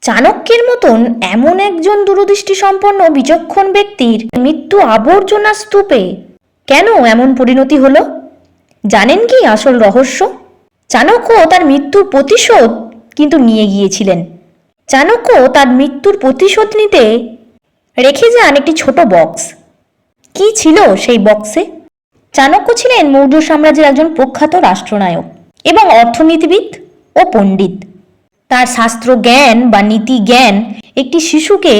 চাণক্যের মতন এমন একজন দূরদৃষ্টি সম্পন্ন বিচক্ষণ ব্যক্তির মৃত্যু আবর্জনা স্তূপে কেন এমন পরিণতি হলো? জানেন কি আসল রহস্য? চাণক্য তার মৃত্যুর প্রতিশোধ কিন্তু নিয়ে গিয়েছিলেন। চাণক্য তার মৃত্যুর প্রতিশোধ নিতে রেখে যান একটি ছোট বক্স। কি ছিল সেই বক্সে? চাণক্য ছিলেন মৌর্য সাম্রাজ্যের একজন প্রখ্যাত রাষ্ট্রনায়ক এবং অর্থনীতিবিদ ও পণ্ডিত। তার শাস্ত্র জ্ঞান বা নীতি জ্ঞান একটি শিশুকে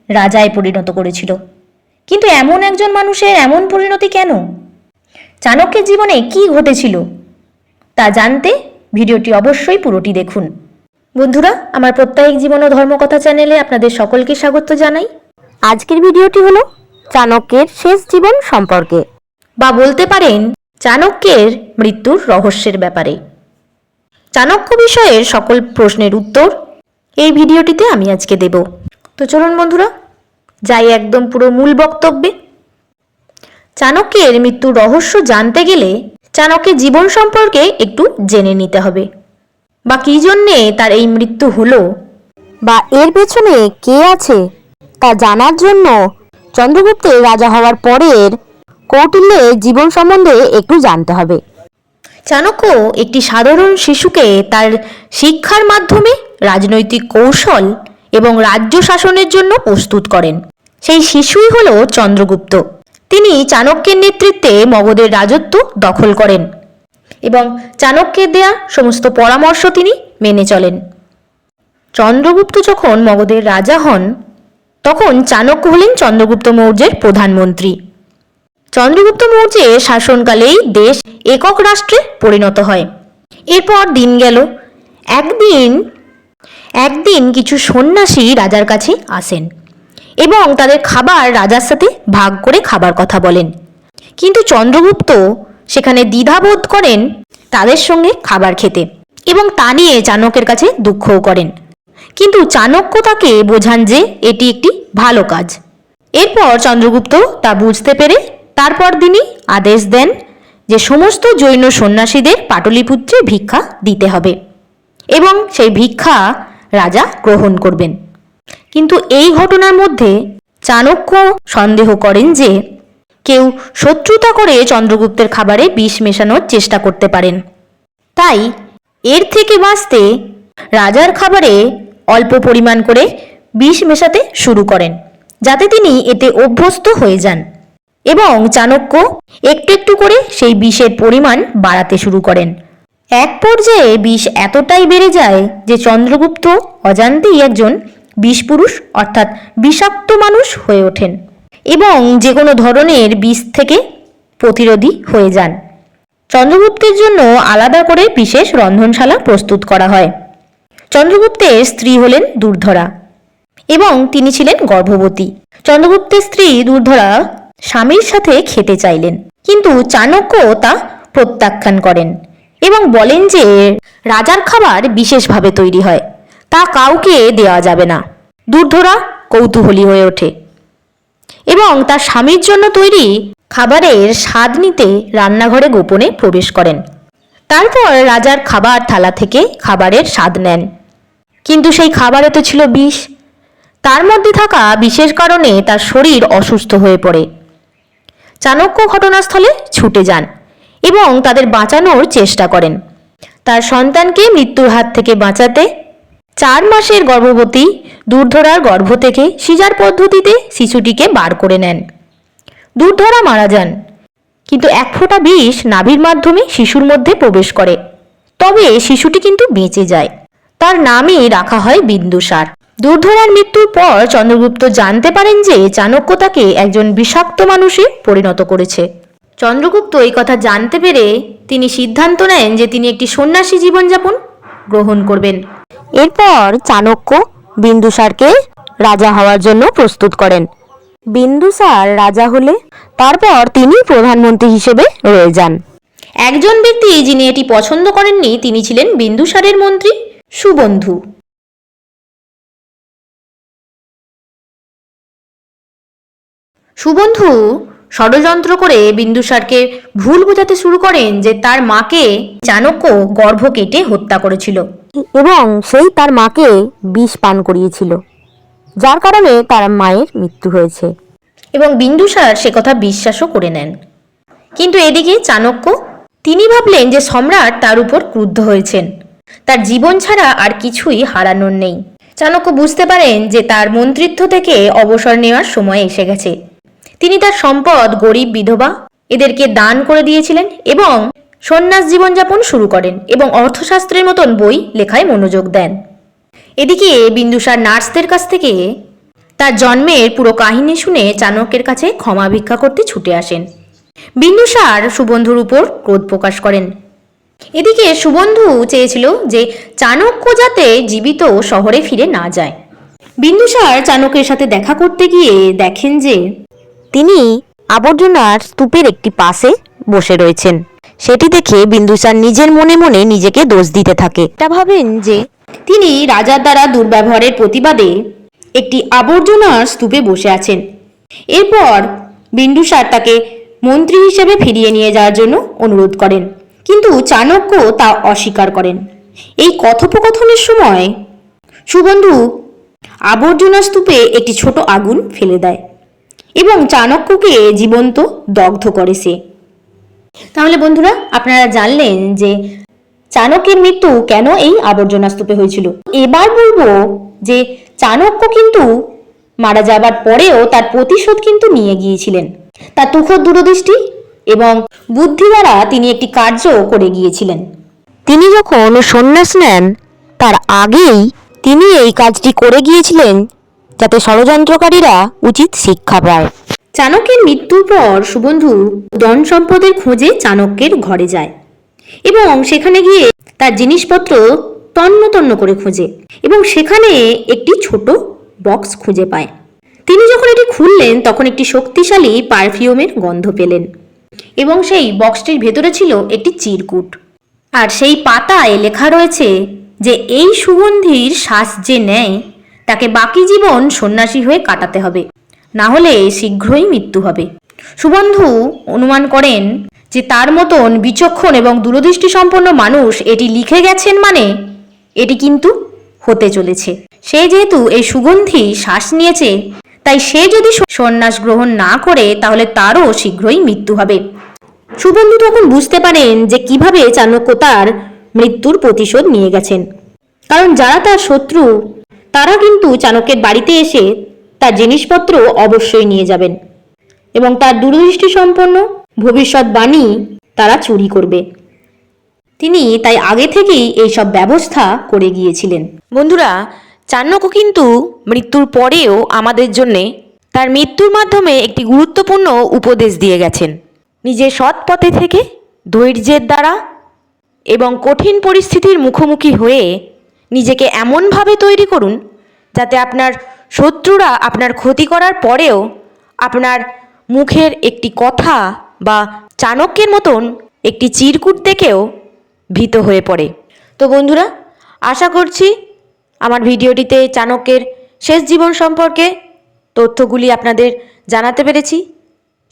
রাজায় পরিণত করেছিল। কিন্তু এমন একজন মানুষের এমন পরিণতি কেন? চাণক্যের জীবনে কি ঘটেছিল তা জানতে ভিডিওটি অবশ্যই পুরোটি দেখুন। বন্ধুরা, আমার প্রত্যেক জীবন ও ধর্মকথা চ্যানেলে আপনাদের সকলকে স্বাগত জানাই। আজকের ভিডিওটি হলো চাণক্যের শেষ জীবন সম্পর্কে, বা বলতে পারেন চাণক্যের মৃত্যুর রহস্যের ব্যাপারে। চাণক্য বিষয়ের সকল প্রশ্নের উত্তর এই ভিডিওটিতে আমি আজকে দেব। তো চলুন বন্ধুরা, যাই একদম পুরো মূল বক্তব্যে। চাণক্যের মৃত্যুর রহস্য জানতে গেলে চাণক্যের জীবন সম্পর্কে একটু জেনে নিতে হবে, বা কী জন্যে তার এই মৃত্যু হলো, বা এর পেছনে কে আছে তা জানার জন্য চন্দ্রগুপ্তের রাজা হওয়ার পরের কৌটিল্যের জীবন সম্বন্ধে একটু জানতে হবে। চাণক্য একটি সাধারণ শিশুকে তার শিক্ষার মাধ্যমে রাজনৈতিক কৌশল এবং রাজ্য শাসনের জন্য প্রস্তুত করেন। সেই শিশুই হলো চন্দ্রগুপ্ত। তিনি চাণক্যের নেতৃত্বে মগধের রাজত্ব দখল করেন এবং চাণক্যের দেয়া সমস্ত পরামর্শ তিনি মেনে চলেন। চন্দ্রগুপ্ত যখন মগধের রাজা হন তখন চাণক্য হলেন চন্দ্রগুপ্ত মৌর্যের প্রধানমন্ত্রী। চন্দ্রগুপ্ত মৌর্যের শাসনকালেই দেশ একক রাষ্ট্রে পরিণত হয়। এরপর দিন গেল। একদিন কিছু সন্ন্যাসী রাজার কাছে আসেন এবং তাদের খাবার রাজার সাথে ভাগ করে খাবার কথা বলেন। কিন্তু চন্দ্রগুপ্ত সেখানে দ্বিধাবোধ করেন তাদের সঙ্গে খাবার খেতে এবং তা নিয়ে চাণক্যের কাছে দুঃখও করেন। কিন্তু চাণক্য তাকে বোঝান যে এটি একটি ভালো কাজ। এরপর চন্দ্রগুপ্ত তা বুঝতে পেরে তারপর দিনই আদেশ দেন যে সমস্ত জৈন সন্ন্যাসীদের পাটলিপুত্রে ভিক্ষা দিতে হবে এবং সেই ভিক্ষা রাজা গ্রহণ করবেন। কিন্তু এই ঘটনার মধ্যে চাণক্য সন্দেহ করেন যে কেউ শত্রুতা করে চন্দ্রগুপ্তের খাবারে বিষ মেশানোর চেষ্টা করতে পারেন। তাই এর থেকে বাঁচতে রাজার খাবারে অল্প পরিমাণ করে বিষ মেশাতে শুরু করেন, যাতে তিনি এতে অভ্যস্ত হয়ে যান। এবং চাণক্য একটু একটু করে সেই বিষের পরিমাণ বাড়াতে শুরু করেন। এক পর্যায়ে বিষ এতটাই বেড়ে যায় যে চন্দ্রগুপ্ত অজান্তেই একজন বিষপুরুষ অর্থাৎ বিষাক্ত মানুষ হয়ে ওঠেন এবং যে কোনো ধরনের বিষ থেকে প্রতিরোধী হয়ে যান। চন্দ্রগুপ্তের জন্য আলাদা করে বিশেষ রন্ধনশালা প্রস্তুত করা হয়। চন্দ্রগুপ্তের স্ত্রী হলেন দুর্ধরা এবং তিনি ছিলেন গর্ভবতী। চন্দ্রগুপ্তের স্ত্রী দুর্ধরা স্বামীর সাথে খেতে চাইলেন, কিন্তু চাণক্য তা প্রত্যাখ্যান করেন এবং বলেন যে রাজার খাবার বিশেষভাবে তৈরি হয়, তা কাউকে দেওয়া যাবে না। দুর্ধরা কৌতূহলী হয়ে ওঠে এবং তার স্বামীর জন্য তৈরি খাবারের স্বাদ নিতে রান্নাঘরে গোপনে প্রবেশ করেন। তারপর রাজার খাবার থালা থেকে খাবারের স্বাদ নেন, কিন্তু সেই খাবারে তো ছিল বিষ। তার মধ্যে থাকা বিষের কারণে তার শরীর অসুস্থ হয়ে পড়ে। চাণক্য ঘটনাস্থলে ছুটে যান এবং তাদের বাঁচানোর চেষ্টা করেন। তার সন্তানকে মৃত্যুর হাত থেকে বাঁচাতে 4 মাসের গর্ভবতী দুর্ধরার গর্ভ থেকে সিজার পদ্ধতিতে শিশুটিকে বার করে নেন। দুর্ধরা মারা যান, কিন্তু এক ফোঁটা বিষ নাভির মাধ্যমে শিশুর মধ্যে প্রবেশ করে। তবে শিশুটি কিন্তু বেঁচে যায়। তার নামই রাখা হয় বিন্দুসার। দুর্ধরার মৃত্যুর পর চন্দ্রগুপ্ত জানতে পারেন যে চাণক্য তাকে একজন বিষাক্ত মানুষে পরিণত করেছে। চন্দ্রগুপ্ত এই কথা জানতে পেরে তিনি সিদ্ধান্ত নেন যে তিনি একটি সন্ন্যাসী জীবনযাপন গ্রহণ করবেন। এরপর চাণক্য বিন্দুসারকে রাজা হওয়ার জন্য প্রস্তুত করেন। বিন্দুসার রাজা হলে তারপর তিনি প্রধানমন্ত্রী হিসেবে রয়ে যান। একজন ব্যক্তি যিনি এটি পছন্দ করেননি তিনি ছিলেন বিন্দুসারের মন্ত্রী সুবন্ধু। সুবন্ধু ষড়যন্ত্র করে বিন্দুসারকে ভুল বোঝাতে শুরু করেন যে তার মাকে চাণক্য গর্ভ কেটে হত্যা করেছিল। এবং সেই তার মাকে বিষ পান করিয়েছিল, যার কারণে তার মায়ের মৃত্যু হয়েছে। এবং বিন্দুসার সে কথা বিশ্বাসও করে নেন। কিন্তু এদিকে চাণক্য তিনি ভাবলেন যে সম্রাট তার উপর ক্রুদ্ধ হয়েছেন, তার জীবন ছাড়া আর কিছুই হারানোর নেই। চাণক্য বুঝতে পারেন যে তার মন্ত্রিত্ব থেকে অবসর নেওয়ার সময় এসে গেছে। তিনি তার সম্পদ গরিব বিধবা এদেরকে দান করে দিয়েছিলেন এবং সন্ন্যাস জীবনযাপন শুরু করেন এবং অর্থশাস্ত্রের মতন বই লেখায় মনোযোগ দেন। এদিকে বিন্দুসার নার্সদের কাছ থেকে তার জন্মের পুরো কাহিনী শুনে চাণক্যের কাছে ক্ষমা ভিক্ষা করতে ছুটে আসেন। বিন্দুসার সুবন্ধুর উপর ক্রোধ প্রকাশ করেন। এদিকে সুবন্ধু চেয়েছিল যে চাণক্য যাতে জীবিত শহরে ফিরে না যায়। বিন্দুসার চাণক্যের সাথে দেখা করতে গিয়ে দেখেন যে তিনি আবর্জনার স্তূপের একটি পাশে বসে রয়েছেন। সেটি দেখে বিন্দুসার নিজের মনে মনে নিজেকে দোষ দিতে থাকে। এটা ভাবেন যে তিনি রাজার দ্বারা দুর্ব্যবহারের প্রতিবাদে একটি আবর্জনার স্তূপে বসে আছেন। এরপর বিন্দুসার তাকে মন্ত্রী হিসেবে ফিরিয়ে নিয়ে যাওয়ার জন্য অনুরোধ করেন, কিন্তু চাণক্য তা অস্বীকার করেন। এই কথোপকথনের সময় সুবন্ধু আবর্জনা স্তূপে একটি ছোট আগুন ফেলে দেয় এবং চাণক্যকে জীবন্ত দগ্ধ করে সে। তাহলে বন্ধুরা, আপনারা জানলেন যে চাণক্যের মৃত্যু কেন এই আবর্জনা স্তূপে হয়েছিল। এবার বলবো যে চাণক্য কিন্তু মারা যাবার পরেও তার প্রতিশোধ কিন্তু নিয়ে গিয়েছিলেন। তার তুখোড় দূরদৃষ্টি এবং বুদ্ধি দ্বারা তিনি একটি কার্য করে গিয়েছিলেন। তিনি যখন সন্ন্যাস নেন তার আগেই তিনি এই কাজটি করে গিয়েছিলেন যাতে ষড়যন্ত্রকারীরা উচিত শিক্ষা পায়। চাণক্যের মৃত্যুর পর সুবন্ধু ধন সম্পদের খোঁজে চাণক্যের ঘরে যায় এবং সেখানে গিয়ে তার জিনিসপত্র তন্ন তন্ন করে খোঁজে এবং সেখানে একটি ছোট বক্স খুঁজে পায়। তিনি যখন এটি খুললেন তখন একটি শক্তিশালী পারফিউমের গন্ধ পেলেন এবং সেই বক্সটির ভেতরে ছিল একটি চিরকুট, আর সেই পাতায় লেখা রয়েছে যে এই সুগন্ধির শ্বাস যে নেয় তাকে বাকি জীবন সন্ন্যাসী হয়ে কাটাতে হবে, না হলে শীঘ্রই মৃত্যু হবে। সুবন্ধু অনুমান করেন যে তার মতন বিচক্ষণ এবং দূরদৃষ্টি সম্পন্ন মানুষ এটি লিখে গেছেন, মানে এটি কিন্তু হতে চলেছে। সে যেহেতু এই সুগন্ধি শ্বাস নিয়েছে, তাই সে যদি সন্ন্যাস গ্রহণ না করে তাহলে তারও শীঘ্রই মৃত্যু হবে। সুবন্ধু তখন বুঝতে পারেন যে কিভাবে চাণক্য তার মৃত্যুর প্রতিশোধ নিয়ে গেছেন, কারণ যারা তার শত্রু তারা কিন্তু চাণক্যের বাড়িতে এসে তার জিনিসপত্র অবশ্যই নিয়ে যাবেন এবং তার দূরদৃষ্টি সম্পন্ন ভবিষ্যৎবাণী তারা চুরি করবে। তিনি তাই আগে থেকেই এইসব ব্যবস্থা করে গিয়েছিলেন। বন্ধুরা, চাণক্য কিন্তু মৃত্যুর পরেও আমাদের জন্যে তার মৃত্যুর মাধ্যমে একটি গুরুত্বপূর্ণ উপদেশ দিয়ে গেছেন। নিজের সৎ পথে থেকে ধৈর্যের দ্বারা এবং কঠিন পরিস্থিতির মুখোমুখি হয়ে নিজেকে এমনভাবে তৈরি করুন যাতে আপনার শত্রুরা আপনার ক্ষতি করার পরেও আপনার মুখের একটি কথা বা চাণক্যের মতন একটি চিরকুট দেখেও ভীত হয়ে পড়ে। তো বন্ধুরা, আশা করছি আমার ভিডিওটিতে চাণক্যের শেষ জীবন সম্পর্কে তথ্যগুলি আপনাদের জানাতে পেরেছি।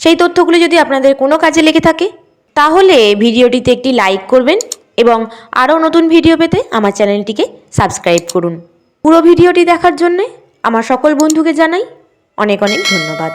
সেই তথ্যগুলি যদি আপনাদের কোনো কাজে লেগে থাকে তাহলে ভিডিওটিতে একটি লাইক করবেন এবং আরও নতুন ভিডিও পেতে আমার চ্যানেলটিকে সাবস্ক্রাইব করুন। পুরো ভিডিওটি দেখার জন্যে আমার সকল বন্ধুকে জানাই অনেক অনেক ধন্যবাদ।